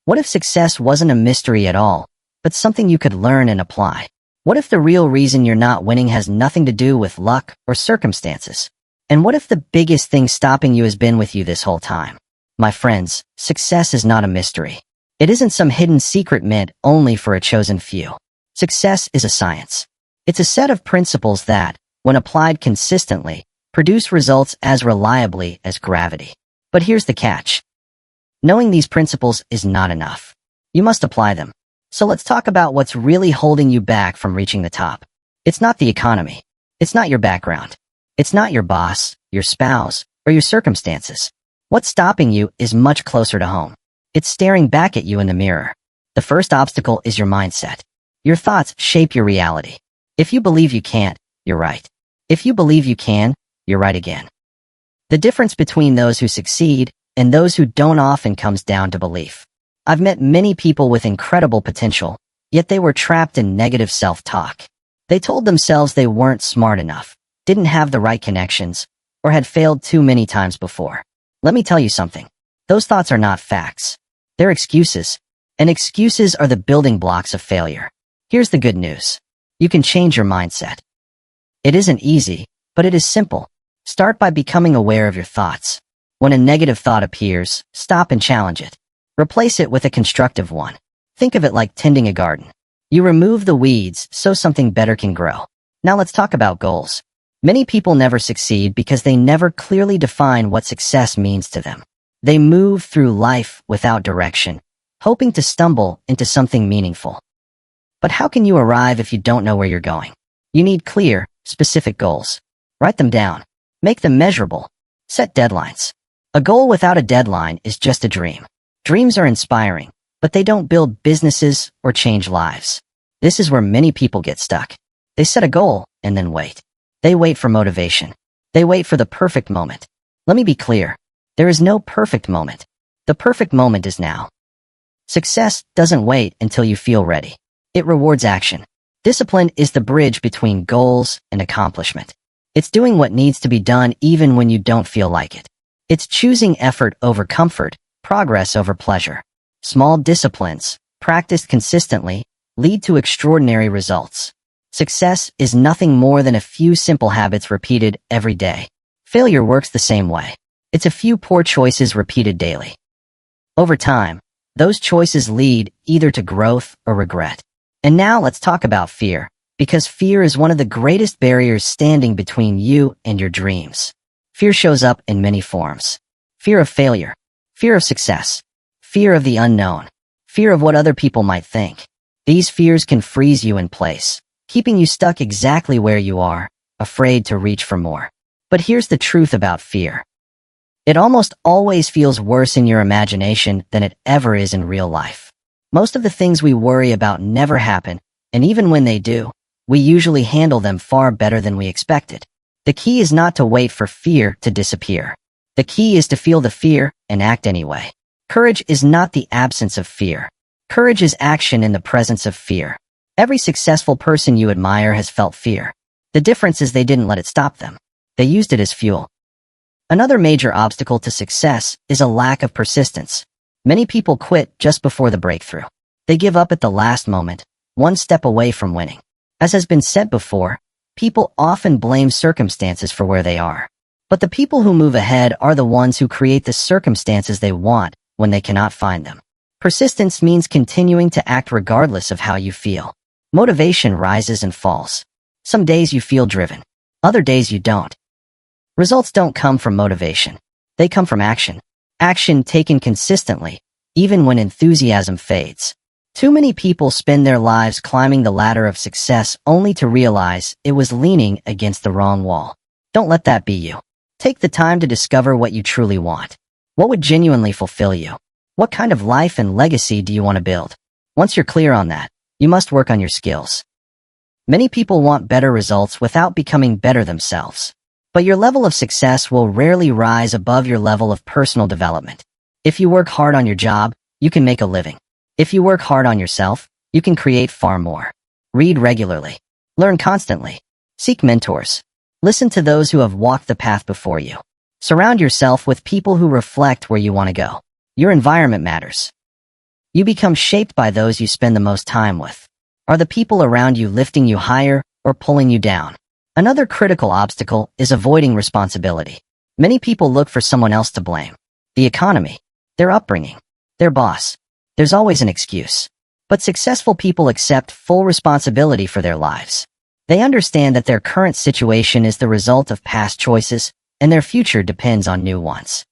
What if success wasn't a mystery at all, but something you could learn and apply? What if the real reason you're not winning has nothing to do with luck or circumstances? And what if the biggest thing stopping you has been with you this whole time? My friends, success is not a mystery. It isn't some hidden secret meant only for a chosen few. Success is a science. It's a set of principles that, when applied consistently, produce results as reliably as gravity. But here's the catch. Knowing these principles is not enough. You must apply them. So let's talk about what's really holding you back from reaching the top. It's not the economy. It's not your background. It's not your boss, your spouse, or your circumstances. What's stopping you is much closer to home. It's staring back at you in the mirror. The first obstacle is your mindset. Your thoughts shape your reality. If you believe you can't, you're right. If you believe you can, you're right again. The difference between those who succeed and those who don't often comes down to belief. I've met many people with incredible potential, yet they were trapped in negative self-talk. They told themselves they weren't smart enough, didn't have the right connections, or had failed too many times before. Let me tell you something. Those thoughts are not facts. They're excuses, and excuses are the building blocks of failure. Here's the good news. You can change your mindset. It isn't easy, but it is simple. Start by becoming aware of your thoughts. When a negative thought appears, stop and challenge it. Replace it with a constructive one. Think of it like tending a garden. You remove the weeds so something better can grow. Now let's talk about goals. Many people never succeed because they never clearly define what success means to them. They move through life without direction, hoping to stumble into something meaningful. But how can you arrive if you don't know where you're going? You need clear, specific goals. Write them down. Make them measurable. Set deadlines. A goal without a deadline is just a dream. Dreams are inspiring, but they don't build businesses or change lives. This is where many people get stuck. They set a goal and then wait. They wait for motivation. They wait for the perfect moment. Let me be clear. There is no perfect moment. The perfect moment is now. Success doesn't wait until you feel ready. It rewards action. Discipline is the bridge between goals and accomplishment. It's doing what needs to be done even when you don't feel like it. It's choosing effort over comfort, progress over pleasure. Small disciplines, practiced consistently, lead to extraordinary results. Success is nothing more than a few simple habits repeated every day. Failure works the same way. It's a few poor choices repeated daily. Over time, those choices lead either to growth or regret. And now let's talk about fear, because fear is one of the greatest barriers standing between you and your dreams. Fear shows up in many forms. Fear of failure, fear of success, fear of the unknown, fear of what other people might think. These fears can freeze you in place, keeping you stuck exactly where you are, afraid to reach for more. But here's the truth about fear. It almost always feels worse in your imagination than it ever is in real life. Most of the things we worry about never happen, and even when they do, we usually handle them far better than we expected. The key is not to wait for fear to disappear. The key is to feel the fear and act anyway. Courage is not the absence of fear. Courage is action in the presence of fear. Every successful person you admire has felt fear. The difference is they didn't let it stop them. They used it as fuel. Another major obstacle to success is a lack of persistence. Many people quit just before the breakthrough. They give up at the last moment, one step away from winning. As has been said before, people often blame circumstances for where they are. But the people who move ahead are the ones who create the circumstances they want when they cannot find them. Persistence means continuing to act regardless of how you feel. Motivation rises and falls. Some days you feel driven. Other days you don't. Results don't come from motivation. They come from action. Action taken consistently, even when enthusiasm fades. Too many people spend their lives climbing the ladder of success only to realize it was leaning against the wrong wall. Don't let that be you. Take the time to discover what you truly want. What would genuinely fulfill you? What kind of life and legacy do you want to build? Once you're clear on that, you must work on your skills. Many people want better results without becoming better themselves. But your level of success will rarely rise above your level of personal development. If you work hard on your job, you can make a living. If you work hard on yourself, you can create far more. Read regularly. Learn constantly. Seek mentors. Listen to those who have walked the path before you. Surround yourself with people who reflect where you want to go. Your environment matters. You become shaped by those you spend the most time with. Are the people around you lifting you higher or pulling you down? Another critical obstacle is avoiding responsibility. Many people look for someone else to blame. The economy, their upbringing, their boss. There's always an excuse. But successful people accept full responsibility for their lives. They understand that their current situation is the result of past choices, and their future depends on new ones.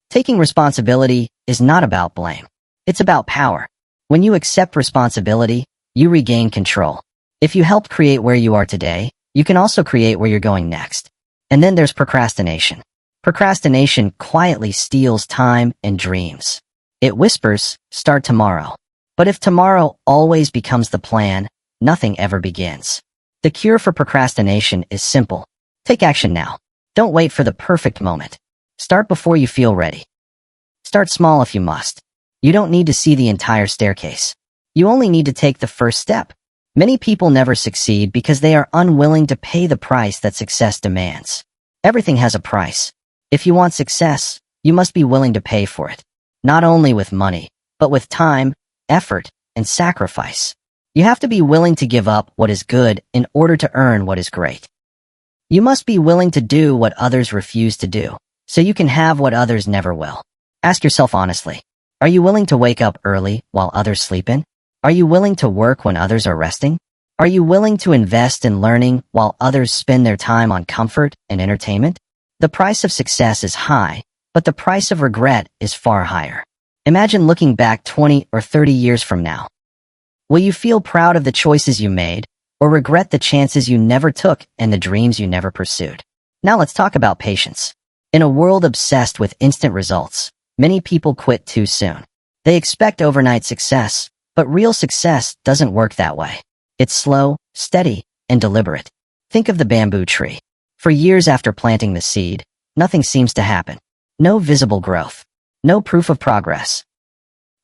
Taking responsibility is not about blame. It's about power. When you accept responsibility, you regain control. If you helped create where you are today, you can also create where you're going next. And then there's procrastination. Procrastination quietly steals time and dreams. It whispers, "Start tomorrow." But if tomorrow always becomes the plan, nothing ever begins. The cure for procrastination is simple. Take action now. Don't wait for the perfect moment. Start before you feel ready. Start small if you must. You don't need to see the entire staircase. You only need to take the first step. Many people never succeed because they are unwilling to pay the price that success demands. Everything has a price. If you want success, you must be willing to pay for it. Not only with money, but with time, effort, and sacrifice. You have to be willing to give up what is good in order to earn what is great. You must be willing to do what others refuse to do, so you can have what others never will. Ask yourself honestly, are you willing to wake up early while others sleep in? Are you willing to work when others are resting? Are you willing to invest in learning while others spend their time on comfort and entertainment? The price of success is high, but the price of regret is far higher. Imagine looking back 20 or 30 years from now. Will you feel proud of the choices you made, or regret the chances you never took and the dreams you never pursued? Now let's talk about patience. In a world obsessed with instant results, many people quit too soon. They expect overnight success, but real success doesn't work that way. It's slow, steady, and deliberate. Think of the bamboo tree. For years after planting the seed, nothing seems to happen. No visible growth. No proof of progress.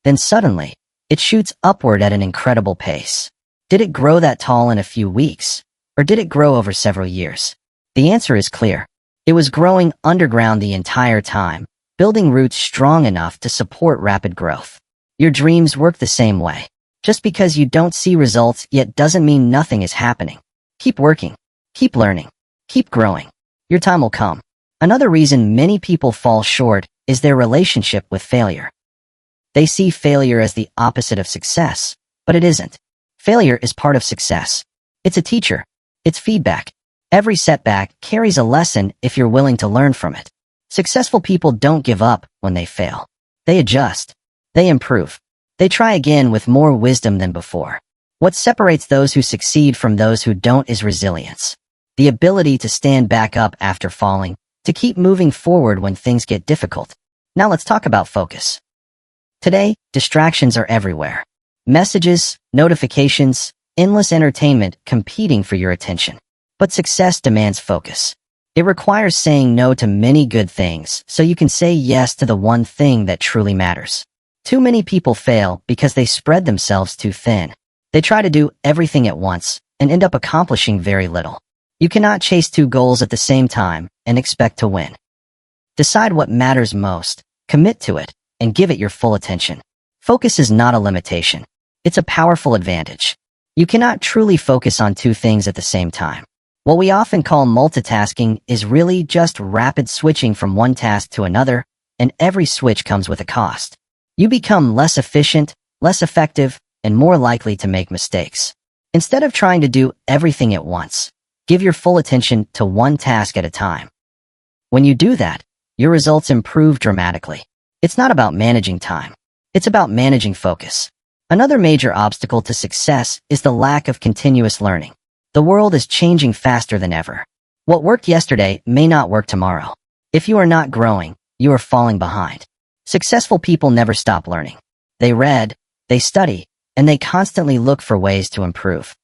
Then suddenly, it shoots upward at an incredible pace. Did it grow that tall in a few weeks, or did it grow over several years? The answer is clear. It was growing underground the entire time, building roots strong enough to support rapid growth. Your dreams work the same way. Just because you don't see results yet doesn't mean nothing is happening. Keep working. Keep learning. Keep growing. Your time will come. Another reason many people fall short is their relationship with failure. They see failure as the opposite of success, but it isn't. Failure is part of success. It's a teacher. It's feedback. Every setback carries a lesson if you're willing to learn from it. Successful people don't give up when they fail. They adjust. They improve. They try again with more wisdom than before. What separates those who succeed from those who don't is resilience. The ability to stand back up after falling, to keep moving forward when things get difficult. Now let's talk about focus. Today, distractions are everywhere. Messages, notifications, endless entertainment competing for your attention. But success demands focus. It requires saying no to many good things so you can say yes to the one thing that truly matters. Too many people fail because they spread themselves too thin. They try to do everything at once and end up accomplishing very little. You cannot chase two goals at the same time and expect to win. Decide what matters most, commit to it, and give it your full attention. Focus is not a limitation. It's a powerful advantage. You cannot truly focus on two things at the same time. What we often call multitasking is really just rapid switching from one task to another, and every switch comes with a cost. You become less efficient, less effective, and more likely to make mistakes. Instead of trying to do everything at once, give your full attention to one task at a time. When you do that, your results improve dramatically. It's not about managing time. It's about managing focus. Another major obstacle to success is the lack of continuous learning. The world is changing faster than ever. What worked yesterday may not work tomorrow. If you are not growing, you are falling behind. Successful people never stop learning. They read, they study, and they constantly look for ways to improve.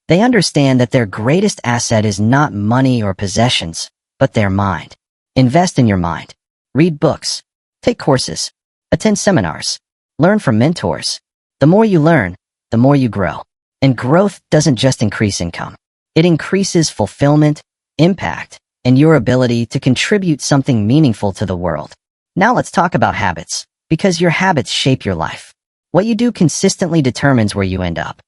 They understand that their greatest asset is not money or possessions, but their mind. Invest in your mind. Read books. Take courses. Attend seminars. Learn from mentors. The more you learn, the more you grow. And growth doesn't just increase income. It increases fulfillment, impact, and your ability to contribute something meaningful to the world. Now let's talk about habits, because your habits shape your life. What you do consistently determines where you end up.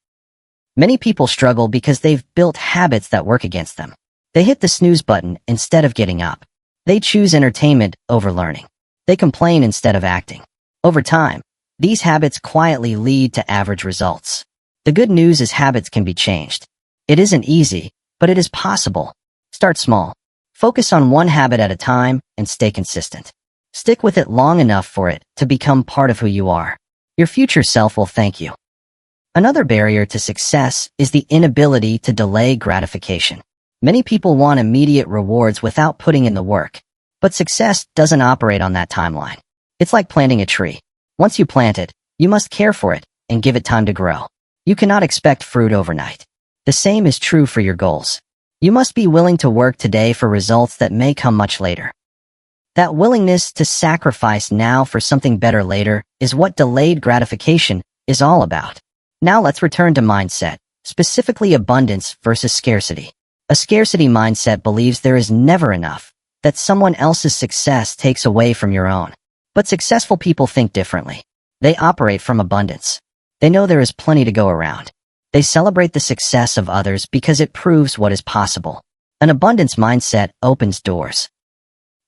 Many people struggle because they've built habits that work against them. They hit the snooze button instead of getting up. They choose entertainment over learning. They complain instead of acting. Over time, these habits quietly lead to average results. The good news is habits can be changed. It isn't easy, but it is possible. Start small. Focus on one habit at a time and stay consistent. Stick with it long enough for it to become part of who you are. Your future self will thank you. Another barrier to success is the inability to delay gratification. Many people want immediate rewards without putting in the work, but success doesn't operate on that timeline. It's like planting a tree. Once you plant it, you must care for it and give it time to grow. You cannot expect fruit overnight. The same is true for your goals. You must be willing to work today for results that may come much later. That willingness to sacrifice now for something better later is what delayed gratification is all about. Now let's return to mindset, specifically abundance versus scarcity. A scarcity mindset believes there is never enough, that someone else's success takes away from your own. But successful people think differently. They operate from abundance. They know there is plenty to go around. They celebrate the success of others because it proves what is possible. An abundance mindset opens doors.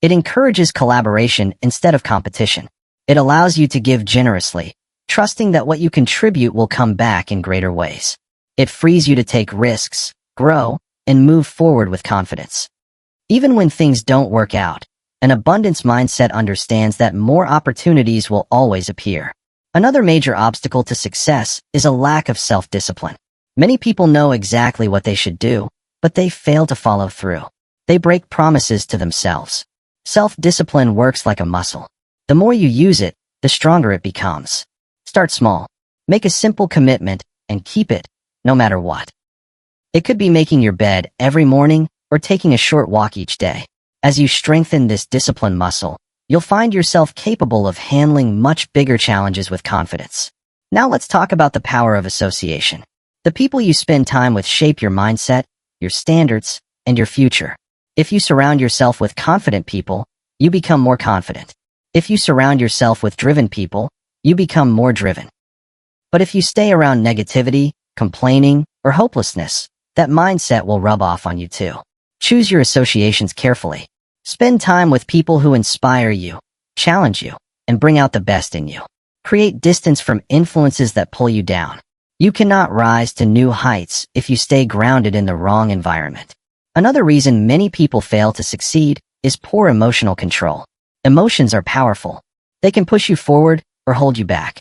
It encourages collaboration instead of competition. It allows you to give generously, trusting that what you contribute will come back in greater ways. It frees you to take risks, grow, and move forward with confidence. Even when things don't work out, an abundance mindset understands that more opportunities will always appear. Another major obstacle to success is a lack of self-discipline. Many people know exactly what they should do, but they fail to follow through. They break promises to themselves. Self-discipline works like a muscle. The more you use it, the stronger it becomes. Start small. Make a simple commitment and keep it, no matter what. It could be making your bed every morning or taking a short walk each day. As you strengthen this discipline muscle, you'll find yourself capable of handling much bigger challenges with confidence. Now let's talk about the power of association. The people you spend time with shape your mindset, your standards, and your future. If you surround yourself with confident people, you become more confident. If you surround yourself with driven people, you become more driven. But if you stay around negativity, complaining, or hopelessness, that mindset will rub off on you too. Choose your associations carefully. Spend time with people who inspire you, challenge you, and bring out the best in you. Create distance from influences that pull you down. You cannot rise to new heights if you stay grounded in the wrong environment. Another reason many people fail to succeed is poor emotional control. Emotions are powerful. They can push you forward or hold you back.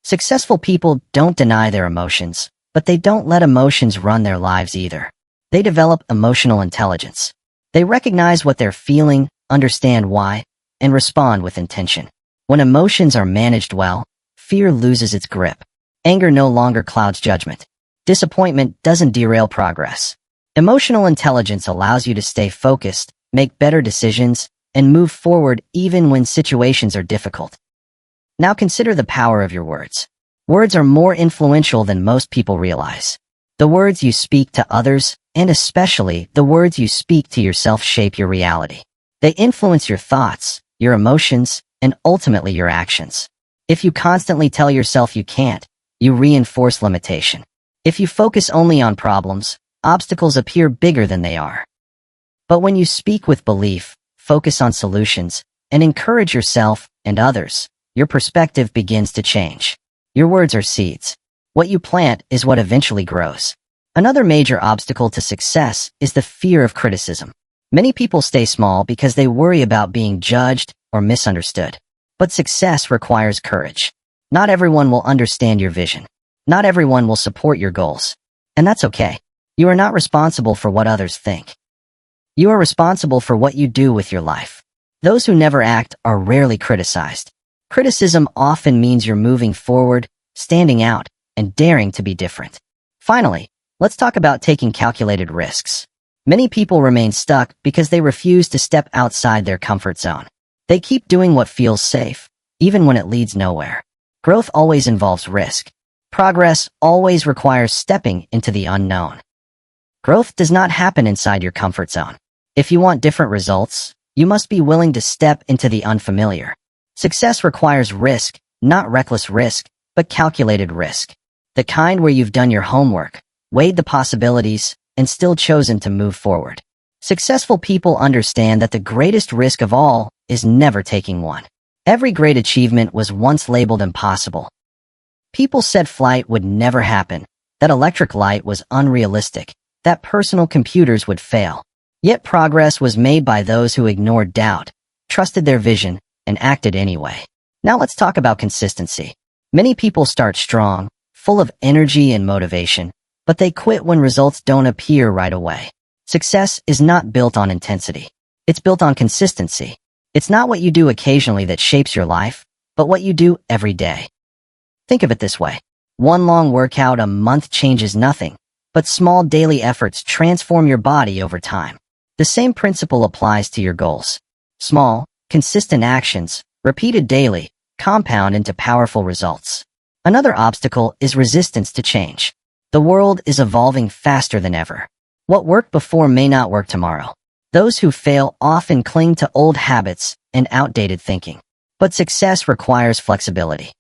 Successful people don't deny their emotions, but they don't let emotions run their lives either. They develop emotional intelligence. They recognize what they're feeling, understand why, and respond with intention. When emotions are managed well, fear loses its grip. Anger no longer clouds judgment. Disappointment doesn't derail progress. Emotional intelligence allows you to stay focused, make better decisions, and move forward even when situations are difficult. Now consider the power of your words. Words are more influential than most people realize. The words you speak to others, and especially the words you speak to yourself, shape your reality. They influence your thoughts, your emotions, and ultimately your actions. If you constantly tell yourself you can't, you reinforce limitation. If you focus only on problems, obstacles appear bigger than they are. But when you speak with belief, focus on solutions, and encourage yourself and others, your perspective begins to change. Your words are seeds. What you plant is what eventually grows. Another major obstacle to success is the fear of criticism. Many people stay small because they worry about being judged or misunderstood. But success requires courage. Not everyone will understand your vision. Not everyone will support your goals. And that's okay. You are not responsible for what others think. You are responsible for what you do with your life. Those who never act are rarely criticized. Criticism often means you're moving forward, standing out, and daring to be different. Finally, let's talk about taking calculated risks. Many people remain stuck because they refuse to step outside their comfort zone. They keep doing what feels safe, even when it leads nowhere. Growth always involves risk. Progress always requires stepping into the unknown. Growth does not happen inside your comfort zone. If you want different results, you must be willing to step into the unfamiliar. Success requires risk, not reckless risk, but calculated risk. The kind where you've done your homework, weighed the possibilities, and still chosen to move forward. Successful people understand that the greatest risk of all is never taking one. Every great achievement was once labeled impossible. People said flight would never happen, that electric light was unrealistic, that personal computers would fail. Yet progress was made by those who ignored doubt, trusted their vision, and acted anyway. Now let's talk about consistency. Many people start strong, full of energy and motivation, but they quit when results don't appear right away. Success is not built on intensity. It's built on consistency. It's not what you do occasionally that shapes your life, but what you do every day. Think of it this way. One long workout a month changes nothing, but small daily efforts transform your body over time. The same principle applies to your goals. Small, consistent actions, repeated daily, compound into powerful results. Another obstacle is resistance to change. The world is evolving faster than ever. What worked before may not work tomorrow. Those who fail often cling to old habits and outdated thinking. But success requires flexibility.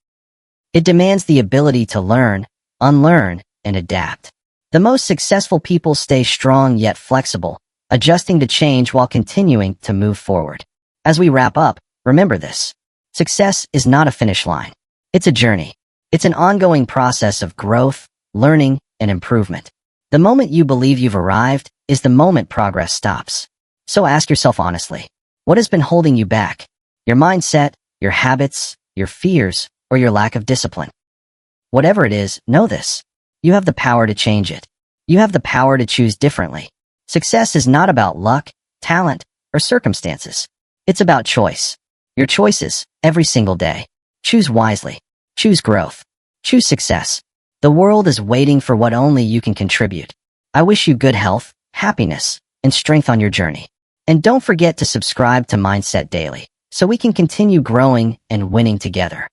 It demands the ability to learn, unlearn, and adapt. The most successful people stay strong yet flexible, adjusting to change while continuing to move forward. As we wrap up, remember this. Success is not a finish line. It's a journey. It's an ongoing process of growth, learning, and improvement. The moment you believe you've arrived is the moment progress stops. So ask yourself honestly, what has been holding you back? Your mindset, your habits, your fears, or your lack of discipline? Whatever it is, know this. You have the power to change it. You have the power to choose differently. Success is not about luck, talent, or circumstances. It's about choice. Your choices, every single day. Choose wisely. Choose growth. Choose success. The world is waiting for what only you can contribute. I wish you good health, happiness, and strength on your journey. And don't forget to subscribe to Mindset Daily so we can continue growing and winning together.